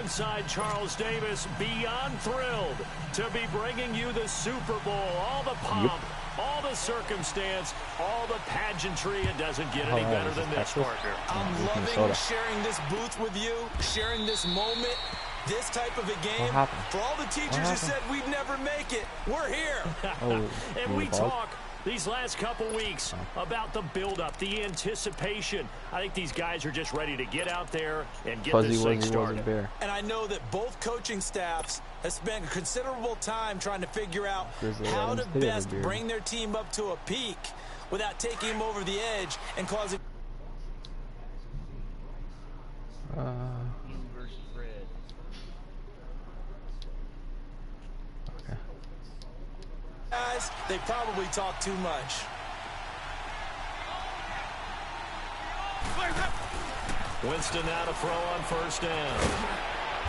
alongside Charles Davis, beyond thrilled to be bringing you the Super Bowl. All the pomp, all the circumstance, all the pageantry. It doesn't get any better than this, partner. I'm loving sharing this booth with you, sharing this moment, this type of a game. For all the teachers who said we'd never make it, we're here. And we talk these last couple weeks about the build-up, the anticipation. I think these guys are just ready to get out there and get this thing started. And I know that both coaching staffs have spent considerable time trying to figure out how to best bring their team up to a peak without taking them over the edge and causing... Guys, they probably talk too much. Winston now to throw on first down.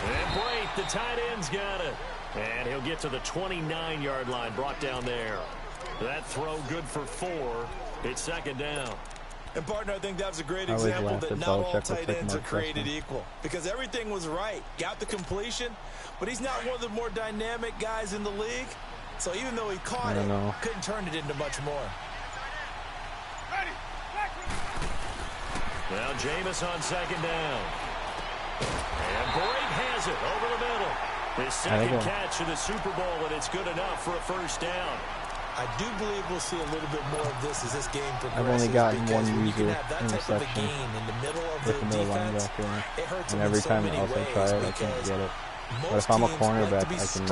And Blake, the tight end's got it. And he'll get to the 29-yard line, brought down there. That throw good for 4. It's second down. And, partner, I think that was a great example that not all tight ends are created equal. Because everything was right. Got the completion, but he's not one of the more dynamic guys in the league. So even though he caught it, couldn't turn it into much more. Now Jameis on second down. And Blake has it over the middle. His second catch of the Super Bowl, and it's good enough for a first down. I do believe we'll see a little bit more of this as this game progresses. I've only gotten one user interception in the middle of the defense. And every time else I try it, I can't get it. But if I'm a cornerback, I can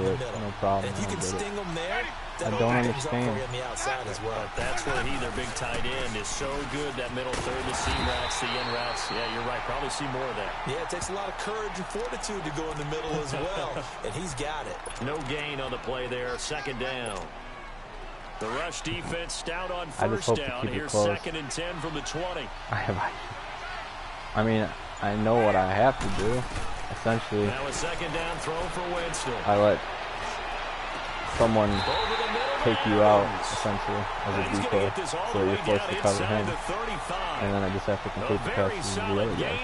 do it, no problem. If you can sting them there, I don't understand. But that's where their big tight end, is so good. That middle third, the seam routes, the in routes. Yeah, you're right. Probably see more of that. Yeah, it takes a lot of courage and fortitude to go in the middle as well. And he's got it. No gain on the play there. Second down. The rush defense stout on first down. Here's second and 10 from the 20. I mean, I know what I have to do. Essentially, now a second down throw for Winston. I let someone take you out, essentially, as a decoy, so you're forced to cover him. And then I just have to complete the passes to the other guy.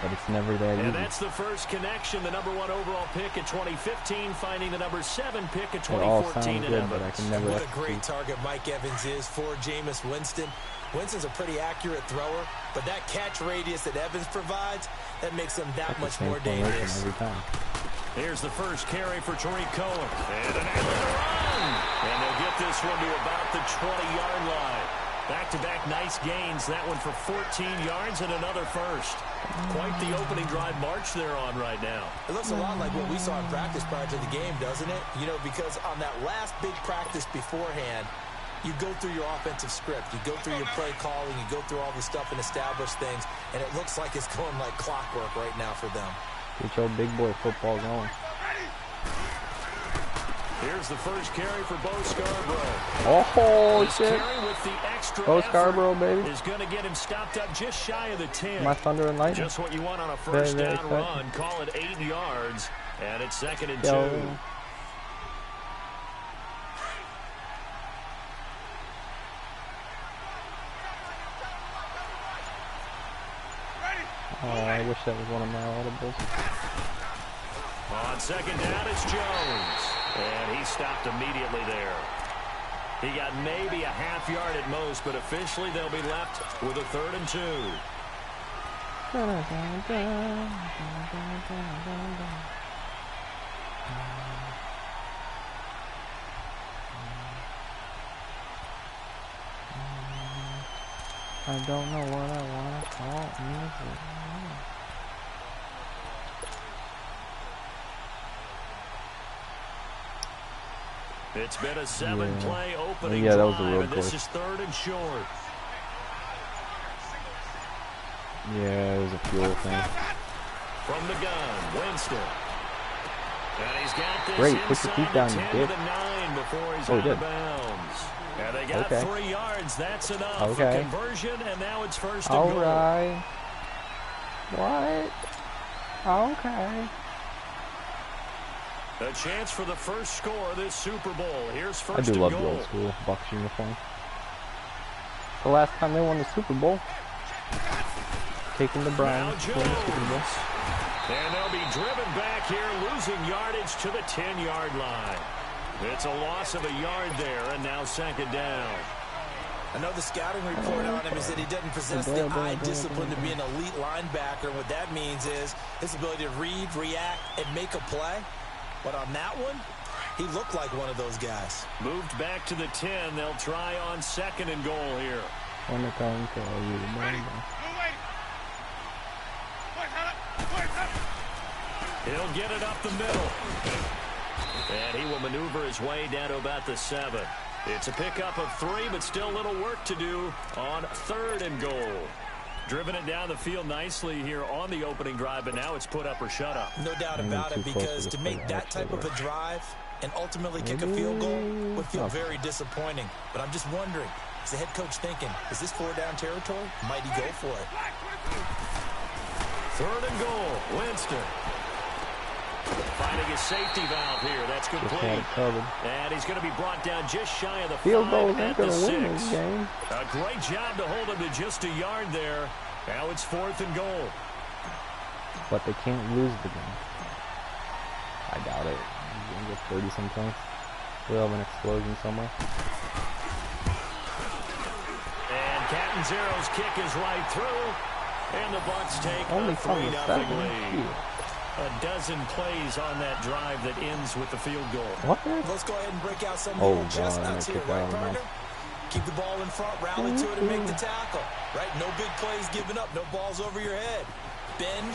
But it's never that easy. And that's the first connection, the #1 overall pick in 2015, finding the #7 pick in 2014. It all sounds good, but I can never What a great target Mike Evans is for Jameis Winston. Winston's a pretty accurate thrower, but that catch radius that Evans provides, that makes him that much more dangerous. Every time. Here's the first carry for Tariq Cohen. And an run. And they'll get this one to about the 20-yard line. Back-to-back nice gains. That one for 14 yards and another first. Quite the opening drive march they're on right now. It looks a lot like what we saw in practice prior to the game, doesn't it? You know, because on that last big practice beforehand, you go through your offensive script. You go through your play calling. You go through all the stuff and establish things. And it looks like it's going like clockwork right now for them. Get your big boy football going. Here's the first carry for Bo Scarborough. Oh, this shit. Carry with the extra Bo Scarborough, baby. Is going to get him stopped up just shy of the 10. My thunder and lightning. Just what you want on a first down run. Call it 8 yards. And it's second and 2. Oh, I wish that was one of my audibles. On second down, it's Jones. And he stopped immediately there. He got maybe a half yard at most, but officially they'll be left with a 3rd and 2. I don't know what I want to call music. It's been a 7-play opening that was a drive, real and this is 3rd and short. Yeah, it was a fuel thing. From the gun, Winston. And he's got this great, put your feet down, you dick. Before he's out of bounds. And they got 3 yards. That's enough for conversion, and now it's first and goal. All right. What? Okay. A chance for the first score of this Super Bowl. Here's first and goal. I do love the old school Bucs uniform. The last time they won the Super Bowl. Taking the Browns. And they'll be driven back here, losing yardage to the 10-yard line. It's a loss of a yard there, and now second down. I know the scouting report on him is that he doesn't possess the eye discipline to be an elite linebacker. What that means is his ability to read, react, and make a play. But on that one, he looked like one of those guys. Moved back to the 10. They'll try on second and goal here. He'll get it up the middle. And he will maneuver his way down to about the 7. It's a pickup of 3, but still a little work to do on third and goal. Driven it down the field nicely here on the opening drive, but now it's put up or shut up. No doubt about it, because to make that type of a drive and ultimately kick a field goal would feel very disappointing. But I'm just wondering, is the head coach thinking, is this 4-down territory? Might he go for it? Third and goal, Winston. Finding his safety valve here. That's complete. And he's going to be brought down just shy of the field goals ain't going to win this game. A great job to hold him to just a yard there. Now it's fourth and goal. But they can't lose the game. I doubt it. He's going to get 30-some points. We'll have an explosion somewhere. And Catanzaro's kick is right through. And the Bucs take only a 3-0 lead. A dozen plays on that drive that ends with the field goal. What? Let's go ahead and break out some of the chestnuts here, right, partner? Keep the ball in front, rally to it, and make the tackle. Right? No big plays given up, no balls over your head. Bend,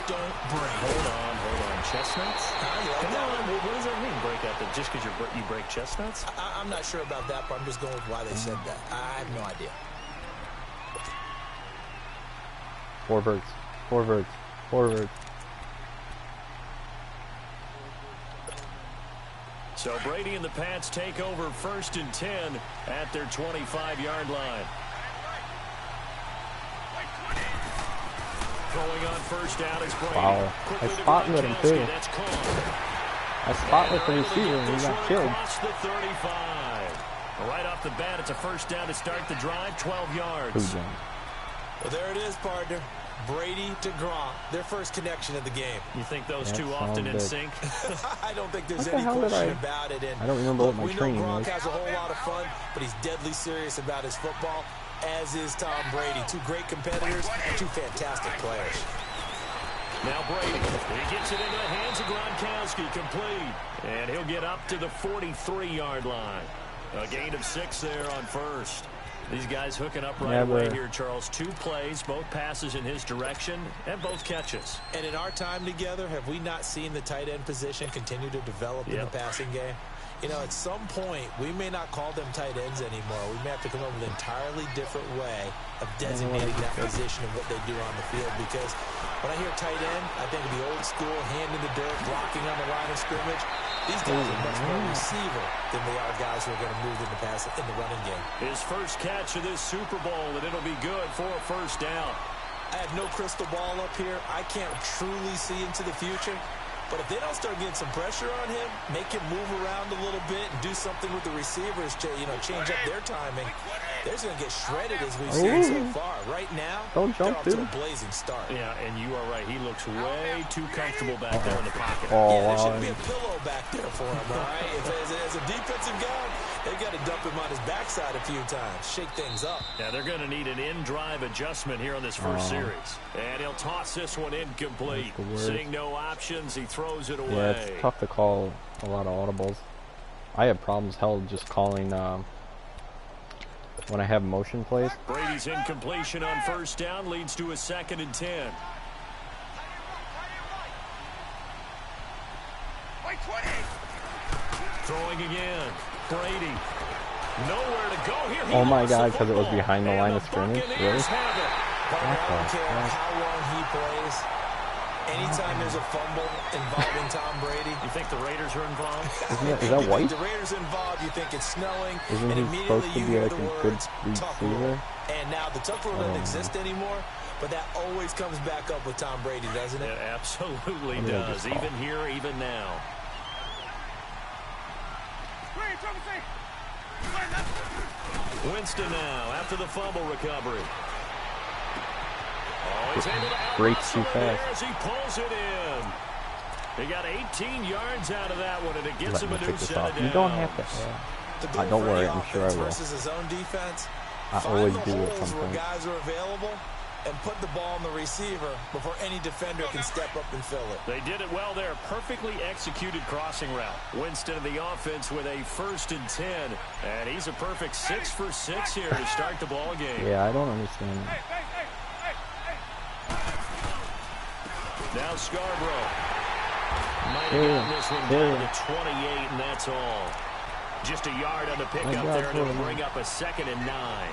don't break. Hold on. Chestnuts? Come on. What does that mean, break out? Just because you break chestnuts? I'm not sure about that, but I'm just going with why they said that. I have no idea. Forwards. So Brady and the Pats take over first and 10 at their 25-yard line. Throwing on first down is Brady. Wow. I spotted him too. I spotted the receiver and he got killed. The 35. Right off the bat, it's a first down to start the drive, 12 yards. Well, there it is, partner. Brady to Gronk, their first connection of the game. You think those two often in sync? I don't think there's any question about it. And I don't remember what my training was. We know Gronk has a whole lot of fun, but he's deadly serious about his football, as is Tom Brady. Two great competitors, two fantastic players. Now Brady, he gets it into the hands of Gronkowski, complete. And he'll get up to the 43-yard line. A gain of 6 there on first. These guys hooking up right away here, Charles. 2 plays, both passes in his direction, and both catches. And in our time together, have we not seen the tight end position continue to develop in the passing game? You know, at some point, we may not call them tight ends anymore. We may have to come up with an entirely different way of designating that position and what they do on the field. Because when I hear tight end, I think of the old school, hand in the dirt, blocking on the line of scrimmage. These guys are much more receiver than they are guys who are going to move in the running game. His first catch of this Super Bowl, and it'll be good for a first down. I have no crystal ball up here. I can't truly see into the future. But if they don't start getting some pressure on him, make him move around a little bit and do something with the receivers to, change up their timing, they're just going to get shredded as we've seen so far. Right now, they're off to a blazing start. Yeah, and you are right. He looks way too comfortable back there in the pocket. Yeah, there should be a pillow back there for him, all right? As a defensive guy, they've got to dump him on his backside a few times, shake things up. Yeah, they're going to need an in-drive adjustment here on this first series. And he'll toss this one incomplete. Seeing no options, he throws it away. Yeah, it's tough to call a lot of audibles. I have problems just calling when I have motion plays. Brady's incompletion on first down leads to a 2nd and 10. Throwing again. Brady. Nowhere to go here. Oh my God, because it was behind the line of scrimmage. Really? I don't care how long he plays. Anytime there's a fumble involving Tom Brady. You think the Raiders are involved? Is that white? The Raiders involved, you think it's snowing. Isn't and he supposed to be like a good receiver? And now the tough rule doesn't exist anymore, but that always comes back up with Tom Brady, doesn't it? It absolutely does. Even here, even now. Winston now after the fumble recovery. Oh, it breaks too fast. As he pulls it in. He got 18 yards out of that one, and it gets him a new set of downs. You don't have to. Don't worry, I'm sure I will. His own defense, I always do at some where point. guys are available and put the ball on the receiver before any defender can step up and fill it. They did it well there. Perfectly executed crossing route. Winston of the offense with a 1st and 10. And he's a perfect 6 for 6 here to start the ball game. Yeah, I don't understand. Now Scarborough. Might have gotten this one down to 28, and that's all. Just a yard on the pickup there, and it'll bring up a 2nd and 9.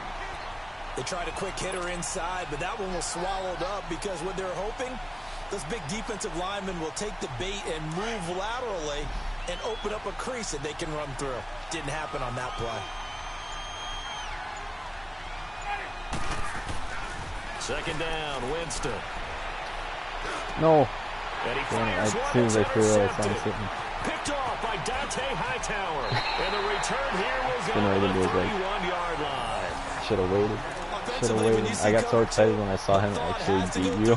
They tried a quick hitter inside, but that one was swallowed up because what they're hoping, those big defensive linemen will take the bait and move laterally and open up a crease that they can run through. Didn't happen on that play. 2nd down, Winston. No. And he As fires soon as I threw it, I intercepted. was sitting. Picked off by Dante Hightower. And the return here will go to the 31-yard line. Should have waited. Should have waited. I got so excited when I saw him actually beat you.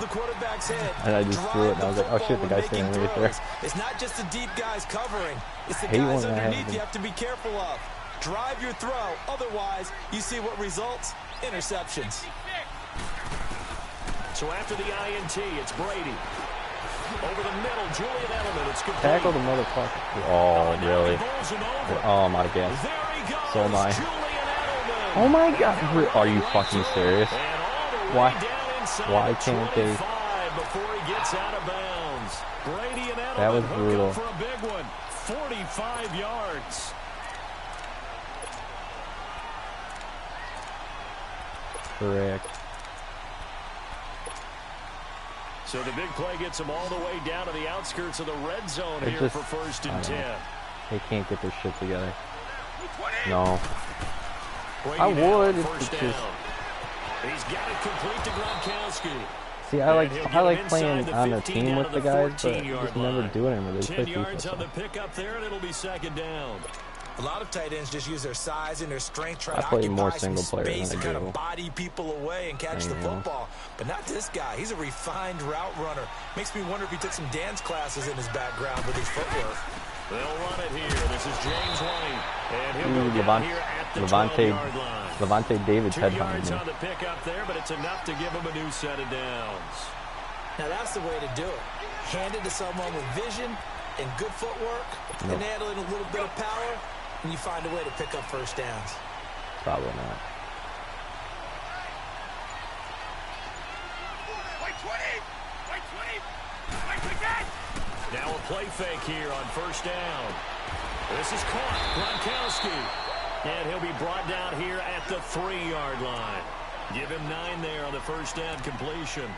And I just threw it, and I was like, oh shit, the guy's standing right there. It's not just the deep guys covering. It's the guys underneath you have to be careful of. Drive your throw. Otherwise, you see what results? Interceptions. So after the INT, it's Brady. Over the middle, Julian Edelman. It's complete. Tackle the motherfucker. Oh, really? Oh, I'm out of gas. So am I. Oh my god. Are you fucking serious? Why can't they? Before he gets out of bounds. Brady and Edelman that was brutal. for a big one. 45 yards. Correct. So the big play gets them all the way down to the outskirts of the red zone here for 1st and 10. They can't get their shit together. No. I would if it's just. He's got it complete to Gronkowski. See, I like playing on a team with the guys, but just never do it anymore. They play 10 yards FIFA, on the pickup there, and it'll be 2nd down. A lot of tight ends just use their size and their strength, try to play more occupy some single player space than and I kind do. of body people away and catch the football. But not this guy. He's a refined route runner. Makes me wonder if he took some dance classes in his background with his footwork. They'll run it here. This is James White. And he'll go down here at the 12-yard line. Levante David's 2 head yards behind on the pickup there, but it's enough to give him a new set of downs. Now that's the way to do it. Hand it to someone with vision and good footwork and add in a little bit of power, and you find a way to pick up 1st downs. Probably not. Now a play fake here on 1st down. This is caught. Gronkowski. And he'll be brought down here at the 3-yard line. Give him 9 there on the 1st down completion.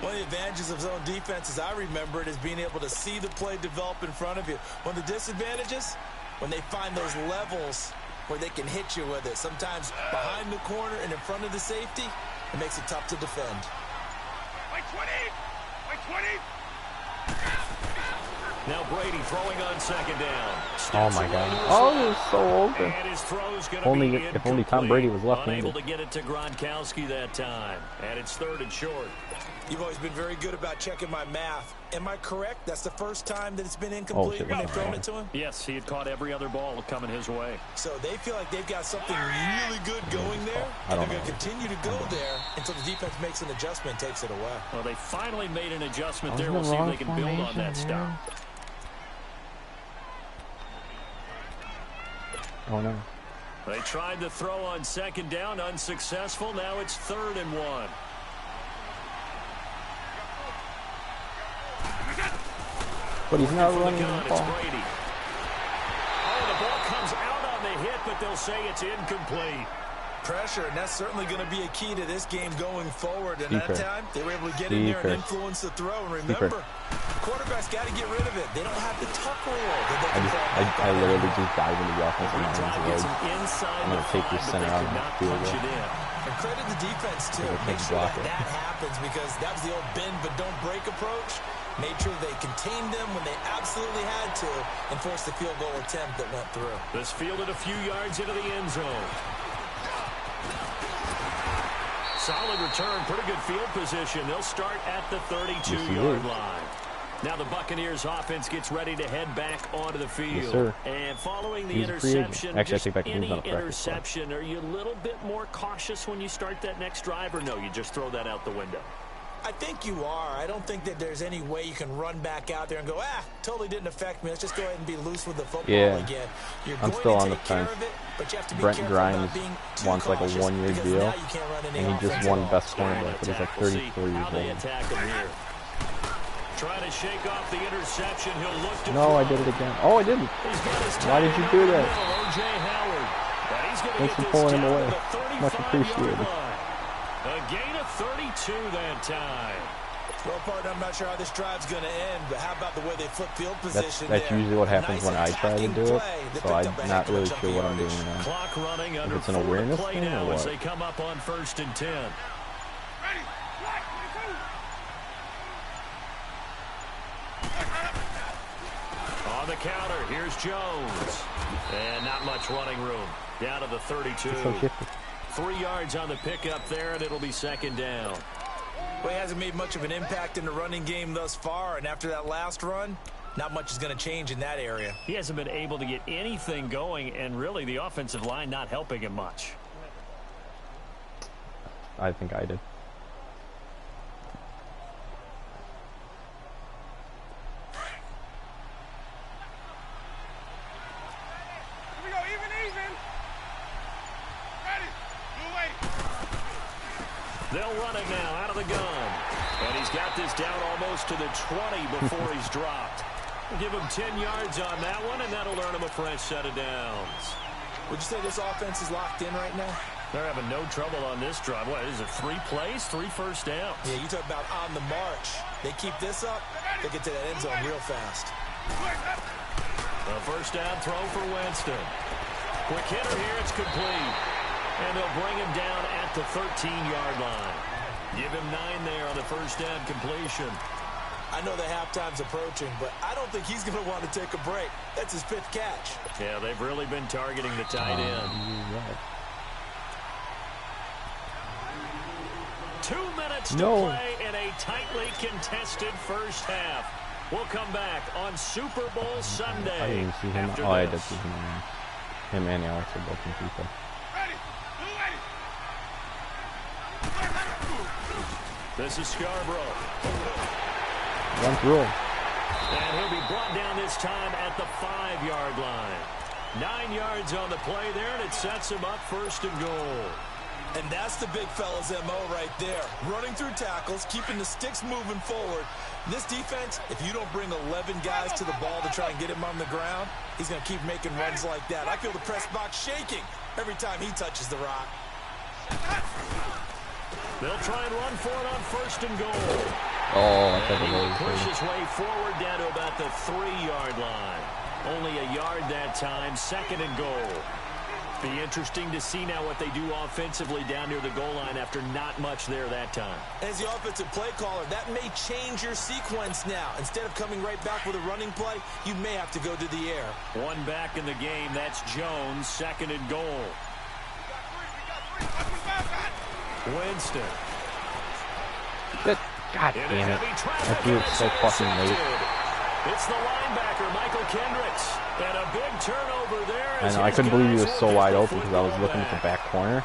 One of the advantages of zone defense, as I remember it, is being able to see the play develop in front of you. One of the disadvantages, when they find those levels where they can hit you with it. Sometimes behind the corner and in front of the safety, it makes it tough to defend. By 20! Now Brady throwing on 2nd down. Oh my god. Oh, it was so open. And his throw's gonna be if only Tom Brady was left-handed. Unable to get it to Gronkowski that time. And it's 3rd and short. You've always been very good about checking my math. Am I correct? That's the first time that it's been incomplete when they've thrown it to him? Yes, he had caught every other ball coming his way. So they feel like they've got something really good going there, and they're going to continue to go there until the defense makes an adjustment and takes it away. Well, they finally made an adjustment there. We'll see if they can build on that stop. Oh, no. They tried to throw on 2nd down, unsuccessful. Now it's 3rd and 1. But he's not running the ball. Brady. Oh, the ball comes out on the hit, but they'll say it's incomplete. Pressure, and that's certainly going to be a key to this game going forward. And that time, they were able to get in there and influence the throw. And remember, quarterbacks got to get rid of it. They don't have the tuck rule. I literally just dive into the offensive line's legs. I'm going to take this center out of the field goal. And credit the defense, too. Make sure that happens, because that was the old bend but don't break approach. Made sure they contained them when they absolutely had to and forced the field goal attempt that went through. This fielded a few yards into the end zone. Solid return, pretty good field position. They'll start at the 32-yard line. Now the Buccaneers offense gets ready to head back onto the field. Yes, and following the interception, actually, just I take back any interception, are you a little bit more cautious when you start that next drive, or no, you just throw that out the window? I think you are. I don't think that there's any way you can run back out there and go, totally didn't affect me. Let's just go ahead and be loose with the football again. I'm still on the fence. Brent Grimes wants like a 1-year deal, and he just won Best Cornerback, but he's like 34 years old. Trying to shake off the interception. He'll look to no, I did it again. Oh, I didn't. Why did you do that? Thanks for pulling him away. Much appreciated. A gain of 32 that time. Well, partner, I'm not sure how this drive's going to end, but how about the way they flip field position? That's usually what happens when I try to do it, so I'm not really sure what I'm doing now. Clock running under if it's an awareness thing or what? As they come up on 1st and 10. On the counter, here's Jones. And not much running room. Down to the 32. 3 yards on the pickup there, and it'll be 2nd down. Well, he hasn't made much of an impact in the running game thus far, and after that last run, not much is going to change in that area. He hasn't been able to get anything going, and really the offensive line not helping him much. I think I did. They'll run it now out of the gun. And he's got this down almost to the 20 before he's dropped. We'll give him 10 yards on that one, and that'll earn him a fresh set of downs. Would you say this offense is locked in right now? They're having no trouble on this drive. What, is it 3 plays, 3 first downs? Yeah, you talk about on the march. They keep this up, they get to that end zone real fast. A first down throw for Winston. Quick hitter here, it's complete. And they'll bring him down at the 13-yard line. Give him 9 there on the first down completion. I know the halftime's approaching, but I don't think he's going to want to take a break. That's his 5th catch. Yeah, they've really been targeting the tight end. 2 minutes to play in a tightly contested first half. We'll come back on Super Bowl Sunday. I didn't see him. Oh, I did see him. Him and Alex are both in people. This is Scarborough. Run through him. And he'll be brought down this time at the 5-yard line. 9 yards on the play there, and it sets him up 1st and goal. And that's the big fella's MO right there. Running through tackles, keeping the sticks moving forward. This defense, if you don't bring 11 guys to the ball to try and get him on the ground, he's going to keep making runs like that. I feel the press box shaking every time he touches the rock. They'll try and run for it on 1st and goal. Oh, I thought he will push his way forward down to about the 3-yard line. Only a yard that time, 2nd and goal. Be interesting to see now what they do offensively down near the goal line after not much there that time. As the offensive play caller, that may change your sequence now. Instead of coming right back with a running play, you may have to go to the air. 1 back in the game, that's Jones, 2nd and goal. Winston. God damn it. I threw it so fucking late. It's the linebacker, Michael Kendricks. And a big turnover there. I know, I couldn't believe he was so wide open because I was looking at the back corner.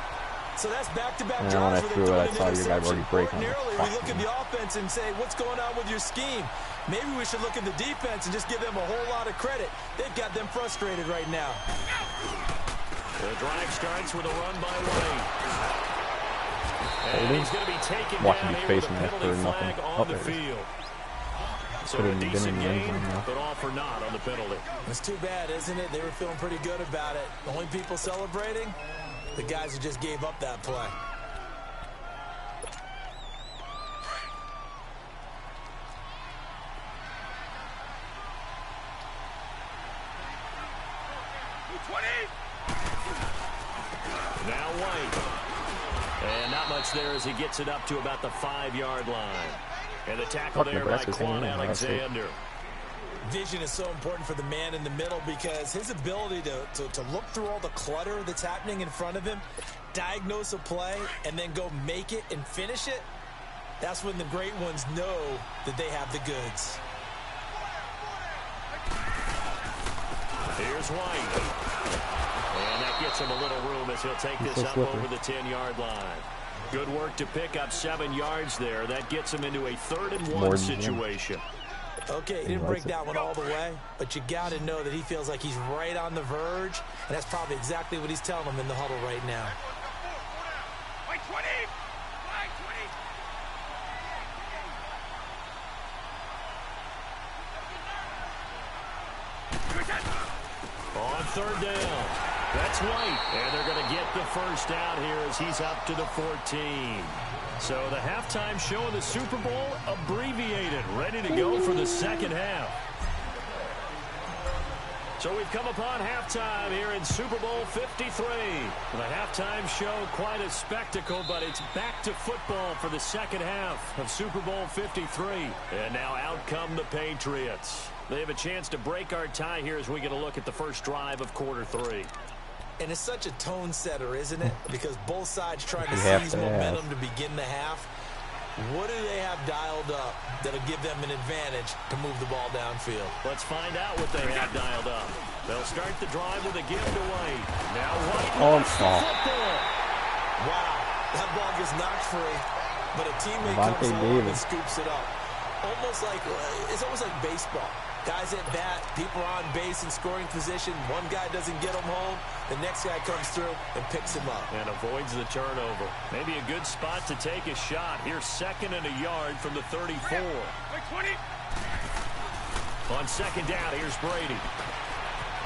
So that's back-to-back and then when I threw it, I saw your guy already breaking. We look at the offense and say, what's going on with your scheme? Maybe we should look at the defense and just give them a whole lot of credit. They've got them frustrated right now. The drive starts with a run by White. And he's going to be taken watching down his here face with a and penalty flag on the field. So a decent game, but all for naught on the penalty. It's too bad, isn't it? They were feeling pretty good about it. The only people celebrating, the guys who just gave up that play. Now White. And not much there as he gets it up to about the 5-yard line. And the tackle there by Quan Alexander. Vision is so important for the man in the middle because his ability to look through all the clutter that's happening in front of him, diagnose a play, and then go make it and finish it, that's when the great ones know that they have the goods. Here's White. And that gets him a little room as he'll take this up over the 10-yard line. Good work to pick up 7 yards there. That gets him into a 3rd-and-1 situation. Okay, he didn't break that one all the way, but you got to know that he feels like he's right on the verge, and that's probably exactly what he's telling them in the huddle right now. On 3rd down, that's White, and they're going to get the first down here as he's up to the 14. So the halftime show of the Super Bowl abbreviated, ready to go for the second half. So we've come upon halftime here in Super Bowl 53. The halftime show, quite a spectacle, but it's back to football for the second half of Super Bowl 53. And now out come the Patriots. They have a chance to break our tie here as we get a look at the first drive of quarter 3. And it's such a tone setter, isn't it? Because both sides trying to seize momentum to begin the half. What do they have dialed up that'll give them an advantage to move the ball downfield? Let's find out what they have dialed up. They'll start the drive with a give to White. Now White football. Wow, that ball gets knocked free, but a teammate comes along and scoops it up. It's almost like baseball. Guys at bat, people are on base in scoring position. One guy doesn't get them home. The next guy comes through and picks him up. And avoids the turnover. Maybe a good spot to take a shot. Here's 2nd and a yard from the 34. On 2nd down, here's Brady.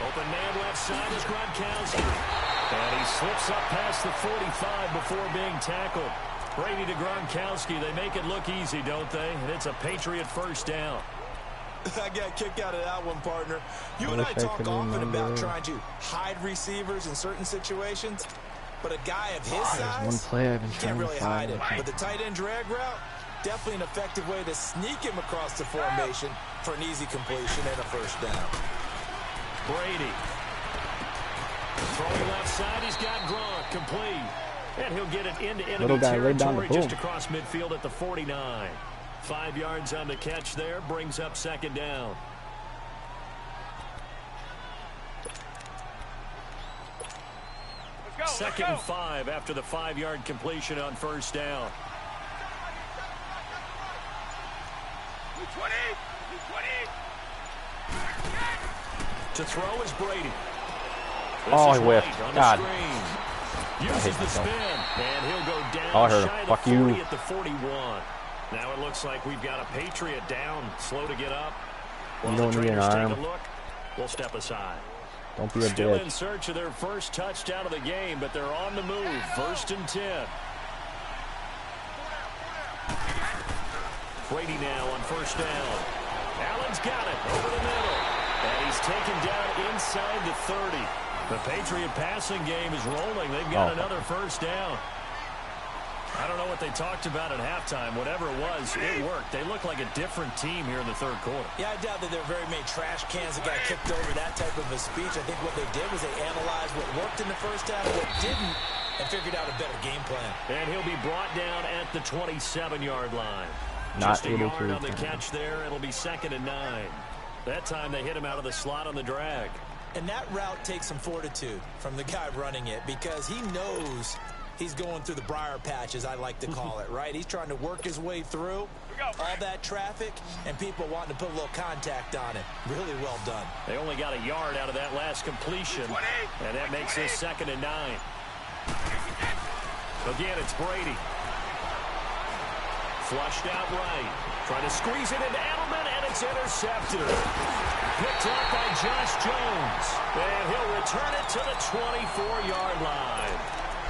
Open man left side is Gronkowski. And he slips up past the 45 before being tackled. Brady to Gronkowski. They make it look easy, don't they? And it's a Patriot first down. I got a kick out of that one, partner. You and I talk often about trying to hide receivers in certain situations, but a guy of his size can't really hide it. But the tight end drag route, definitely an effective way to sneak him across the formation for an easy completion and a first down. Brady. Throwing left side, he's got Gronk complete. And he'll get it into enemy territory just across midfield at the 49. 5 yards on the catch there, brings up 2nd down. Let's go, 2nd and 5 after the 5-yard completion on first down. To throw is Brady. Oh, he whiffed. God. Uses the spin, and he'll go down shy of the 40 at the 41. Now it looks like we've got a Patriot down, slow to get up. While the trainers take a look, we'll step aside. Don't be a Still bitch. in search of their first touchdown of the game, but they're on the move. 1st and 10. Brady now on first down. Allen's got it over the middle. And he's taken down inside the 30. The Patriot passing game is rolling. They've got another first down. I don't know what they talked about at halftime. Whatever it was, it worked. They look like a different team here in the 3rd quarter. Yeah, I doubt that there are very many trash cans that got kicked over that type of a speech. I think what they did was they analyzed what worked in the first half and what didn't and figured out a better game plan. And he'll be brought down at the 27-yard line. Not just a yard on the catch there. It'll be 2nd and 9. That time they hit him out of the slot on the drag. And that route takes some fortitude from the guy running it because he knows he's going through the briar patch, as I like to call it, right? He's trying to work his way through all that traffic and people wanting to put a little contact on it. Really well done. They only got a yard out of that last completion, and that makes this 2nd and 9. Again, it's Brady. Flushed out right. Trying to squeeze it into Edelman, and it's intercepted. Picked up by Josh Jones. And he'll return it to the 24-yard line.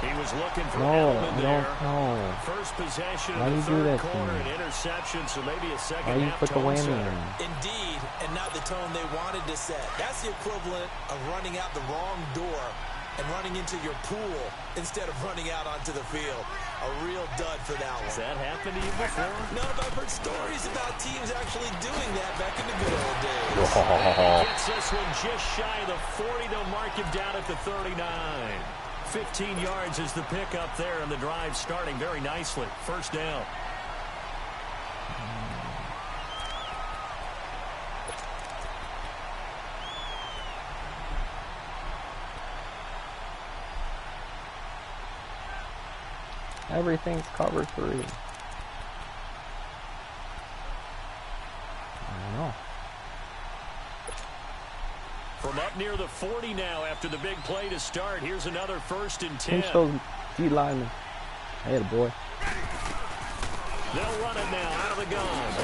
He was looking for Edelman there. No. First possession in the 3rd quarter, an interception, so maybe a second half tone setter. Indeed, and not the tone they wanted to set. That's the equivalent of running out the wrong door and running into your pool instead of running out onto the field. A real dud for that one. Has that happened to you before? No, but I've heard stories about teams actually doing that back in the good old days. Oh. Gets this one just shy of the 40. They'll mark him down at the 39. 15 yards is the pickup there, and the drive starting very nicely. First down. Everything's cover 3. I don't know. From up near the 40 now after the big play to start. Here's another 1st and 10. Pinch those D linemen. Hey, the boy. They'll run it now out of the gun.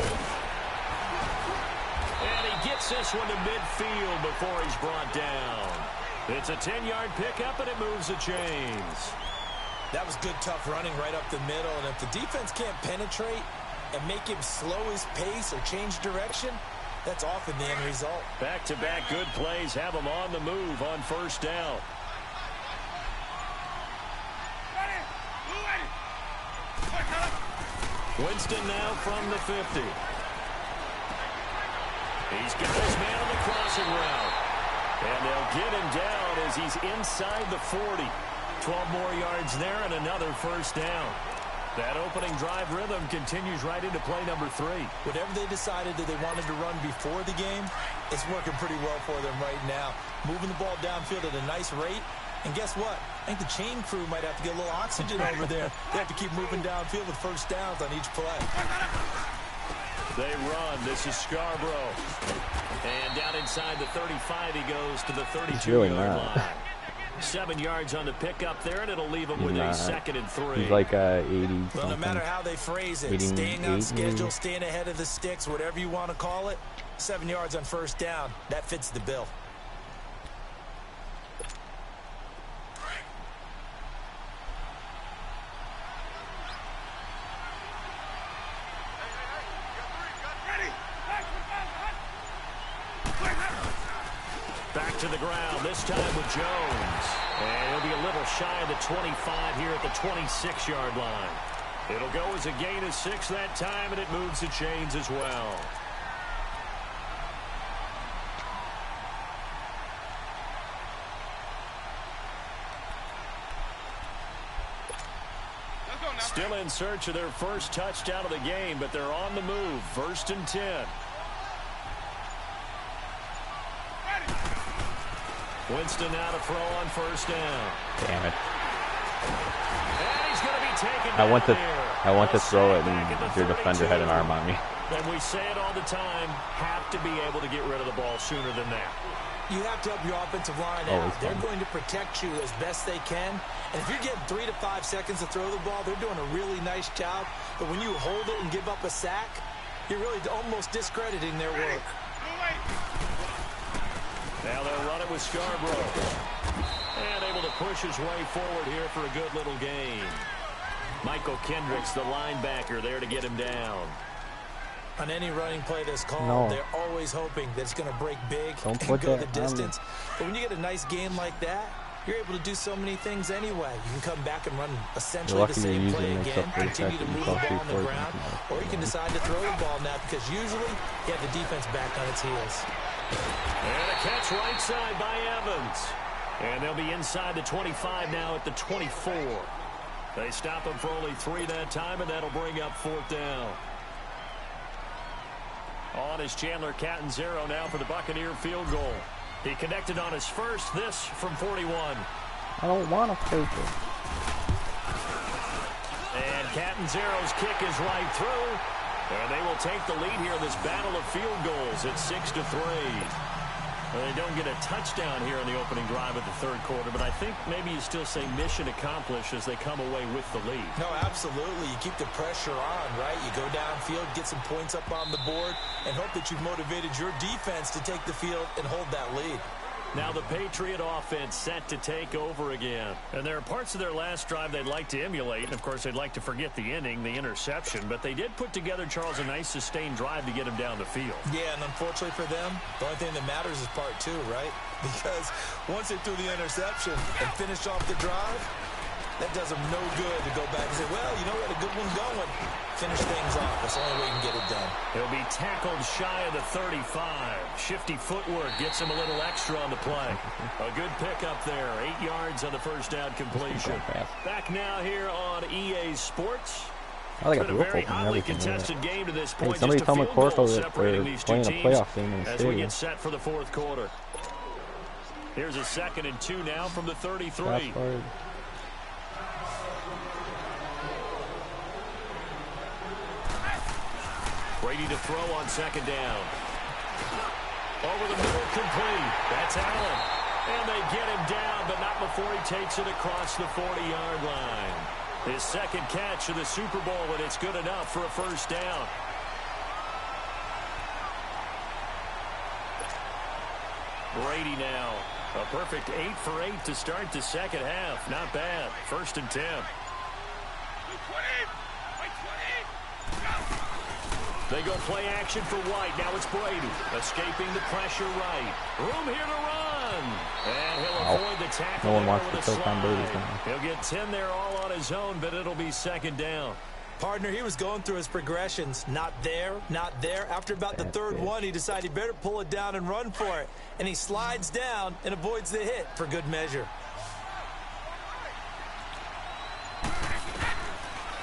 And he gets this one to midfield before he's brought down. It's a 10-yard pickup, and it moves the chains. That was good, tough running right up the middle. And if the defense can't penetrate and make him slow his pace or change direction, that's often the end result. Back-to-back good plays have him on the move on first down. Winston now from the 50. He's got his man on the crossing route. And they'll get him down as he's inside the 40. 12 more yards there and another first down. That opening drive rhythm continues right into play number 3. Whatever they decided that they wanted to run before the game, it's working pretty well for them right now. Moving the ball downfield at a nice rate. And guess what? I think the chain crew might have to get a little oxygen over there. They have to keep moving downfield with first downs on each play. They run. This is Scarborough. And down inside the 35, he goes to the 32-yard line. 7 yards on the pickup there, and it'll leave him with a 2nd and 3. He's like 80. Well, no matter how they phrase it, staying on schedule, staying ahead of the sticks, whatever you want to call it, 7 yards on first down, that fits the bill. Back to the ground, this time with Jones. And he'll be a little shy of the 25 here at the 26-yard line. It'll go as a gain of 6 that time, and it moves the chains as well. Still in search of their first touchdown of the game, but they're on the move. 1st and 10. Winston now to throw on first down. Damn it. And he's going to be taken I want to throw it, and and your defender had an arm on me. And we say it all the time, have to be able to get rid of the ball sooner than that. You have to help your offensive line out. They're going to protect you as best they can. And if you're getting 3 to 5 seconds to throw the ball, they're doing a really nice job. But when you hold it and give up a sack, you're really almost discrediting their work. Now they'll run it with Scarborough. And able to push his way forward here for a good little gain. Michael Kendricks, the linebacker, there to get him down. On any running play that's called, they're always hoping that it's going to break big and go the distance. But when you get a nice game like that, you're able to do so many things anyway. You can come back and run essentially the same play again, continue to move the ball on the ground, or you can decide to throw the ball now because usually you have the defense back on its heels. And a catch right side by Evans. And they'll be inside the 25 now at the 24. They stop him for only 3 that time, and that'll bring up 4th down. On is Chandler Catanzaro now for the Buccaneer field goal. He connected on his first, this from 41. I don't want to take it. And Catanzaro's kick is right through. And they will take the lead here in this battle of field goals at 6-3. Well, they don't get a touchdown here in the opening drive of the 3rd quarter, but I think maybe you still say mission accomplished as they come away with the lead. No, absolutely. You keep the pressure on, right? You go downfield, get some points up on the board, and hope that you've motivated your defense to take the field and hold that lead. Now the Patriot offense set to take over again. And there are parts of their last drive they'd like to emulate. And, of course, they'd like to forget the inning, the interception. But they did put together, Charles, a nice sustained drive to get him down the field. Yeah, and unfortunately for them, the only thing that matters is part 2, right? Because once they threw the interception and finished off the drive, that does them no good to go back and say, well, you know, we had a good one going. Finish things off. That's the only way you can get it done. He'll be tackled shy of the 35. Shifty footwork gets him a little extra on the play. A good pickup there. 8 yards on the first down completion. Back now here on EA Sports. I think I a very hotly contested game to this point. Hey, somebody tell McCorkle that they're playing a playoff game in the as stadium. we get set for the fourth quarter. Here's a 2nd and 2 now from the 33. Brady to throw on 2nd down. Over the middle, complete. That's Allen. And they get him down, but not before he takes it across the 40-yard line. His 2nd catch of the Super Bowl, and it's good enough for a first down. Brady now. A perfect 8 for 8 to start the second half. Not bad. 1st and 10. They go play action for White. Now it's Brady. Escaping the pressure right. Room here to run. And he'll avoid the tackle. No one wants to choke on Brady. He'll get 10 there all on his own, but it'll be 2nd down. Partner, he was going through his progressions. Not there, not there. After about the 3rd one, he decided he better pull it down and run for it. And he slides down and avoids the hit for good measure.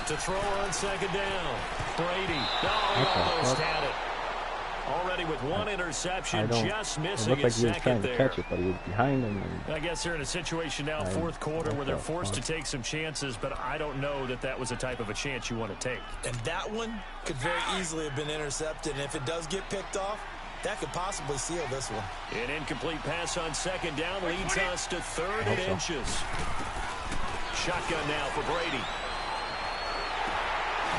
To throw on 2nd down. Brady. Oh, he almost had it. Already with 1 interception, just missing his 2nd there. Catch it, but he was behind him. I guess they're in a situation now, 4th quarter, where they're forced to take some chances, but I don't know that that was the type of a chance you want to take. And that one could very easily have been intercepted. And if it does get picked off, that could possibly seal this one. An incomplete pass on 2nd down leads us to 3rd and inches. Shotgun now for Brady.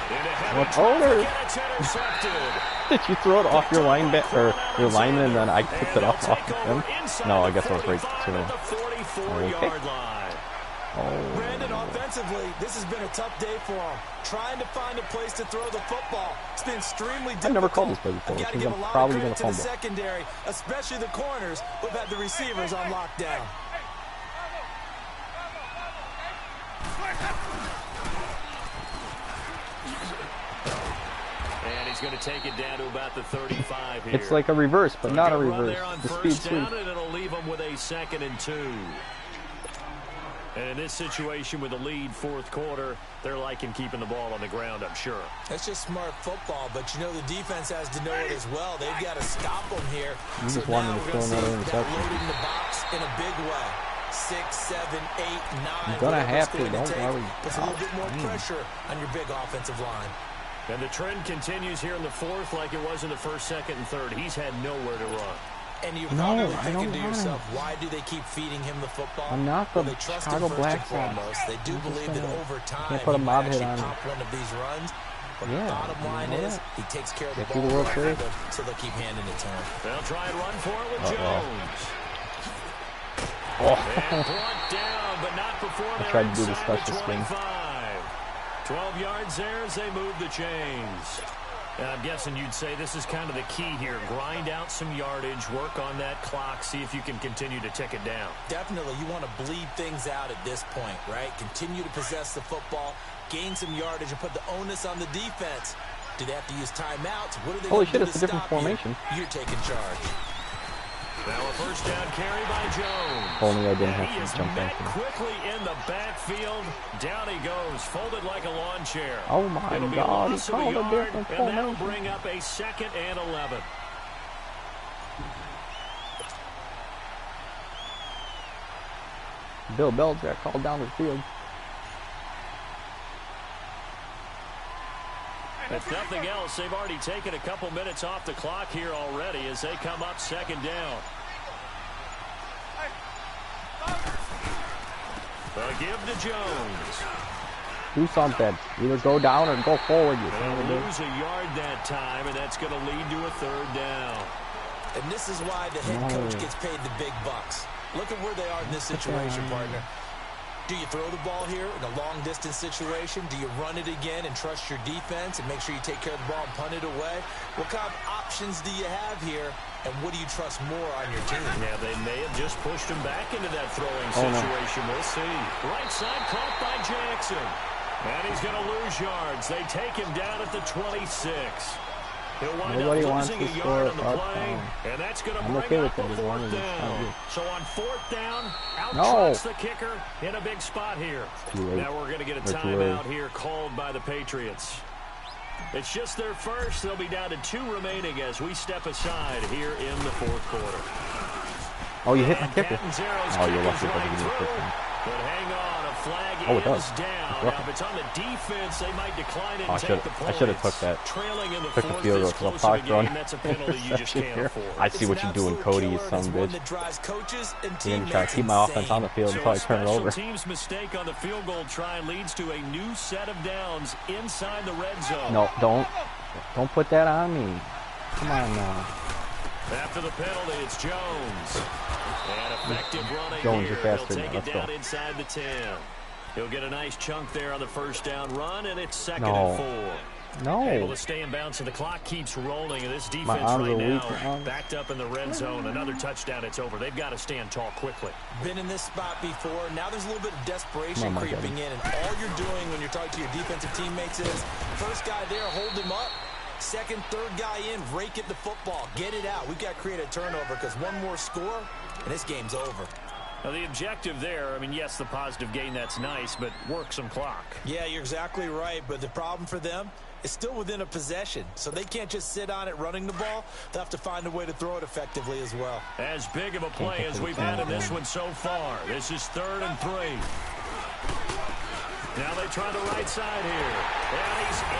It's intercepted. Did you throw it off your lineman or your lineman and then I picked it off of him? No, I guess I was right too. Brandon, offensively, this has been a tough day for him. Trying to find a place to throw the football. It's been extremely difficult. I've never called this play before. Got to give a lot of credit to the secondary, especially the corners who've had the receivers on lockdown. And he's going to take it down to about the 35 here. It's like a reverse, but not a reverse. The speed sweep. And it'll leave him with a 2nd and 2. And in this situation with the lead 4th quarter, they're liking keeping the ball on the ground, I'm sure. That's just smart football, but you know the defense has to know it as well. They've got to stop them here. You just wanted to throw another interception. Loading the box in a big way. 6, 7, 8, 9. You're going to have to. Don't worry. Puts a little bit more pressure on your big offensive line. And the trend continues here in the 4th like it was in the 1st, 2nd, and 3rd. He's had nowhere to run. And you're probably thinking to yourself, why do they keep feeding him the football? I'm not the they trust Chicago him Black foremost. They do believe that over time he might actually pop one of these runs. But the bottom line is he takes care of the ball, so they'll keep handing it to him. They'll try and run for it with Jones. And brought down, but not before I tried to do the special spin. 12 yards there as they move the chains. And I'm guessing you'd say this is kind of the key here. Grind out some yardage, work on that clock, see if you can continue to tick it down. Definitely. You want to bleed things out at this point, right? Continue to possess the football, gain some yardage, and put the onus on the defense. Do they have to use timeouts? What are they Holy shit, do it's to a different stop formation. You're taking charge. Now a first down carry by Jones. Only I didn't and have to jump met in. quickly in the backfield. Down he goes, folded like a lawn chair. Oh my God, he called a different and that'll formation. bring up a 2nd and 11. Bill Belichick called down the field. If nothing else, they've already taken a couple minutes off the clock here already as they come up 2nd down. A give to Jones. Do something. Either go down or go forward. They'll lose a yard that time, and that's going to lead to a 3rd down. And this is why the head coach gets paid the big bucks. Look at where they are in this situation, partner. Do you throw the ball here in a long-distance situation? Do you run it again and trust your defense and make sure you take care of the ball and punt it away? What kind of options do you have here, and what do you trust more on your team? Yeah, they may have just pushed him back into that throwing situation. We'll see. Right side caught by Jackson. And he's going to lose yards. They take him down at the 26. He'll wind Nobody up wants losing to a score yard a on the touchdown. play, and that's going to I'm bring okay up with a it as long fourth as it's not down. good. So on fourth down, out No. trots the kicker in a big spot here. Too late. Now we're going to get a timeout here called by the Patriots. It's just their first. They'll be down to 2 remaining as we step aside here in the fourth quarter. Oh, you hit my kicker. Oh, you're lucky right if I through. But hang on, a flag it is does. down. Now, if it's on the defense, they might decline it and take the points. I should have took that. Trailing in the Took the fourth, field goal this because I'll close probably of a throw game, that's a penalty you just can't afford. I see what you're doing, Cody, you son of a bitch. You're going to try to keep my offense on the field until I turn it over. So a special teams mistake on the field goal try leads to a new set of downs inside the red zone. No, don't put that on me. Come on now. After the penalty, it's Jones. And effective running Jones, here. you're faster He'll take now. it down inside the 10. He'll get a nice chunk there on the first down run, and it's second No. and 4. No. Able to stay in bounds, and the clock keeps rolling. And this defense right now backed up in the red zone. Another touchdown, it's over. They've got to stand tall quickly. Been in this spot before. Now there's a little bit of desperation creeping in, and all you're doing when you're talking to your defensive teammates is first guy there, hold him up. Second, third guy in, rake at the football. Get it out. We've got to create a turnover because one more score, and this game's over. Now, the objective there, I mean, yes, the positive gain, that's nice, but work some clock. Yeah, you're exactly right, but the problem for them is still within a possession, so they can't just sit on it running the ball. They'll have to find a way to throw it effectively as well. As big of a play as we've had in this one so far. This is 3rd and 3. Now they try the right side here.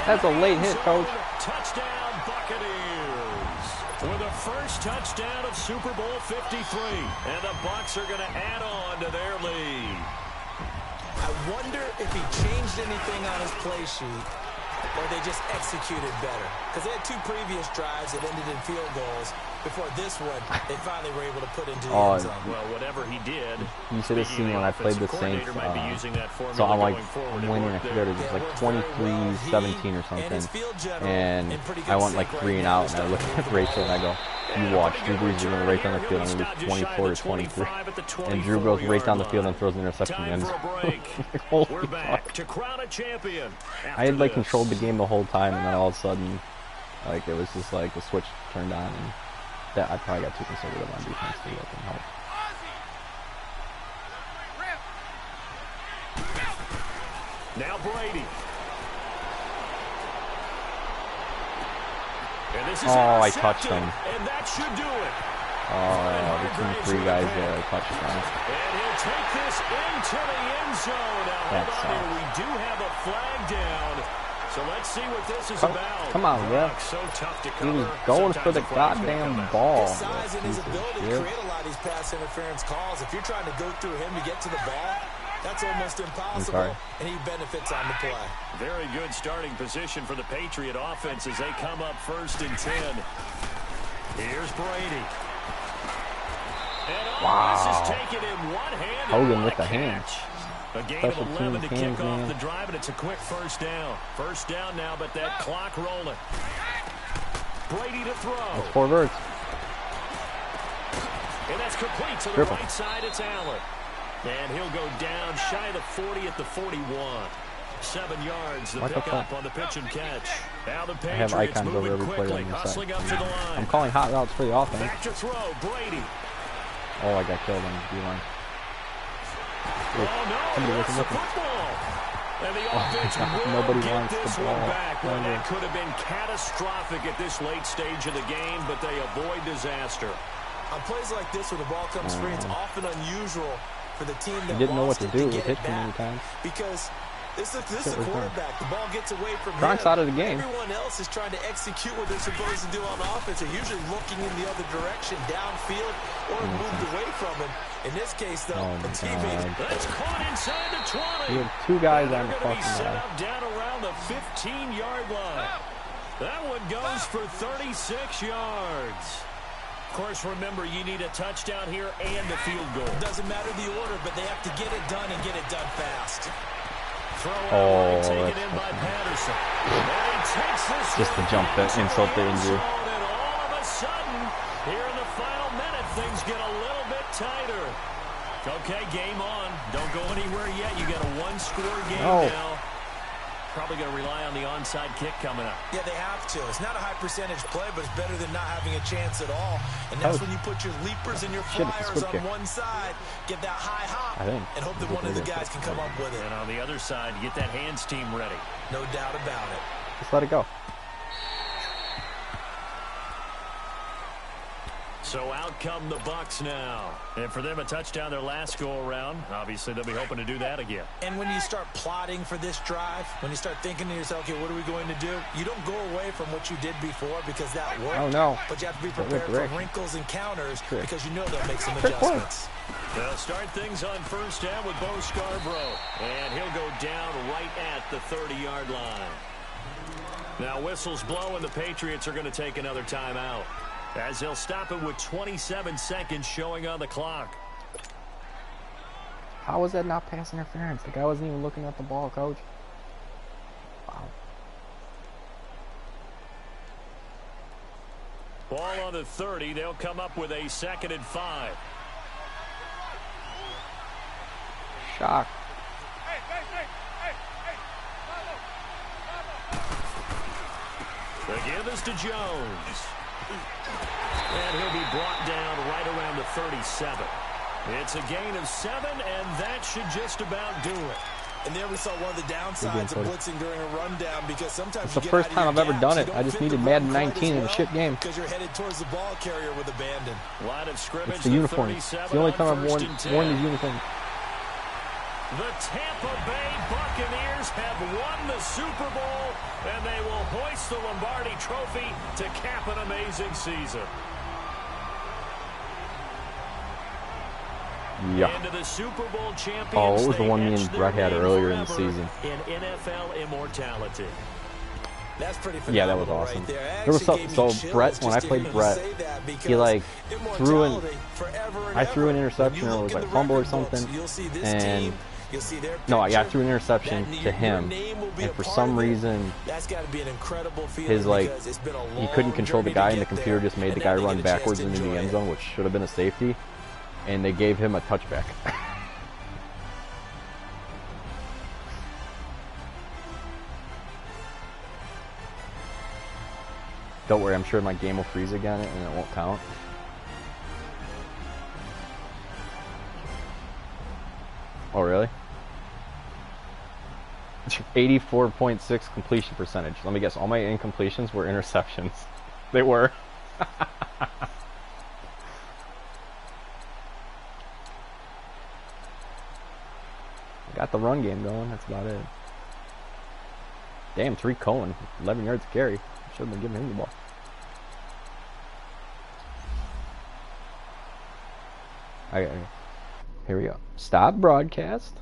That's a late hit, Coach. Touchdown, Buccaneers. With the first touchdown of Super Bowl 53. And the Bucs are going to add on to their lead. I wonder if he changed anything on his play sheet or they just executed better. Because they had 2 previous drives that ended in field goals. Before this one, they finally were able to put into the end zone. Well, whatever he did. You should have seen when I played the Saints. So I'm like winning. I forget it was like 23-17 or something. And I went like 3 and out, and I looked at Rachel and I go, "You watch, Drew Brees is going to right down the field and lose 24-23." And Drew goes right down the field and throws an interception in. Holy fuck! I had like controlled the game the whole time, and then all of a sudden, like it was just like the switch turned on, and that I probably got too conservative on defense too. That didn't help. Now Brady. And this is I touched him. And that should do it. Between 3 guys there, I touched him. And he'll take this into the end zone. Now, hold on here. We do have a flag down. So let's see what this is about. Come on, ref. So tough to cover. He was going for the goddamn ball. His size and his ability create a lot of these pass interference calls. If you're trying to go through him to get to the ball, that's almost impossible, and he benefits on the play. Very good starting position for the Patriot offense as they come up 1st and 10. Here's Brady. And this is taken in one-handed. Hogan with the hands. A gain of 11 to kick off the drive, and it's a quick first down. First down now, but that clock rolling. Brady to throw. That's 4 verts. And that's complete to the right side. It's Allen. And he'll go down shy of the 40 at the 41. 7 yards, the pickup on the pitch and catch. Now the Patriots moving quickly, hustling up to the line. I'm calling hot routes for the offense. Back to throw, Brady. Oh, I got killed on the D-line. Oh, no, that's the football. And the offense will get this one back. Well, that could have been catastrophic at this late stage of the game, but they avoid disaster. On plays like this where the ball comes free, it's often unusual for the team that didn't know what to do. It hit too many times. Because this is a quarterback. The ball gets away from Gronk's him. out of the game. Everyone else is trying to execute what they're supposed to do on offense. They're usually looking in the other direction, downfield, or moved away from him. In this case, though, a teammate. That's caught inside the 20. You have 2 guys on the fucking line. Down around the 15-yard line. That one goes for 36 yards. Of course, remember, you need a touchdown here and a field goal. Doesn't matter the order, but they have to get it done and get it done fast. Taken in by Patterson. And he takes this just to jump that insult the injury. And all of a sudden, here in the final minute, things get a little bit tighter. Okay, game on. Don't go anywhere yet. You got a 1-score game now. probably going to rely on the onside kick coming up. Yeah, they have to. It's not a high percentage play, but it's better than not having a chance at all. And that's when you put your leapers and your flyers on one side, get that high hop, and hope that one of the guys can come up with it. And on the other side, you get that hands team ready. No doubt about it. Just let it go. So out come the Bucks now. And for them, a touchdown their last go-around. Obviously, they'll be hoping to do that again. And when you start plotting for this drive, when you start thinking to yourself, okay, what are we going to do? You don't go away from what you did before because that worked. Oh, no. But you have to be prepared for wrinkles and counters because you know they'll make some adjustments. They'll start things on first down with Bo Scarborough. And he'll go down right at the 30-yard line. Now, whistles blow, and the Patriots are going to take another timeout, as they'll stop it with 27 seconds showing on the clock. How was that not pass interference? The guy wasn't even looking at the ball, coach. Wow. Ball on the 30. They'll come up with a 2nd and 5. Shock. The give is to Jones. And he'll be brought down right around the 37. It's a gain of 7, and that should just about do it. And there we saw one of the downsides of blitzing during a rundown, because sometimes it's the first time I've ever done it. I just needed Madden 19 in a shit game. Because you're headed towards the ball carrier with abandon. Line of scrimmage. It's the uniform. It's the only time I've worn these uniforms. The Tampa Bay Buccaneers have won the Super Bowl, and they will hoist the Lombardi Trophy to cap an amazing season. Yeah. Into the Super Bowl champions. Oh, it was the one me and Brett had earlier in the season. In NFL immortality. That's pretty phenomenal. Yeah, that was awesome. Right there. There was so Brett, when I played Brett, he like threw in. I threw an interception, or it was like fumble or something, and no, I threw an interception to him, and for some reason, his like he couldn't control the guy, and the computer just made the guy run backwards into the end zone, which should have been a safety, and they gave him a touchback. Don't worry, I'm sure my game will freeze again and it won't count. Oh, really? 84.6 completion percentage. Let me guess, all my incompletions were interceptions. They were. Got the run game going, that's about it. Damn, Tariq Cohen, 11 yards to carry. Should have been giving him the ball. Okay, here we go. Stop broadcast.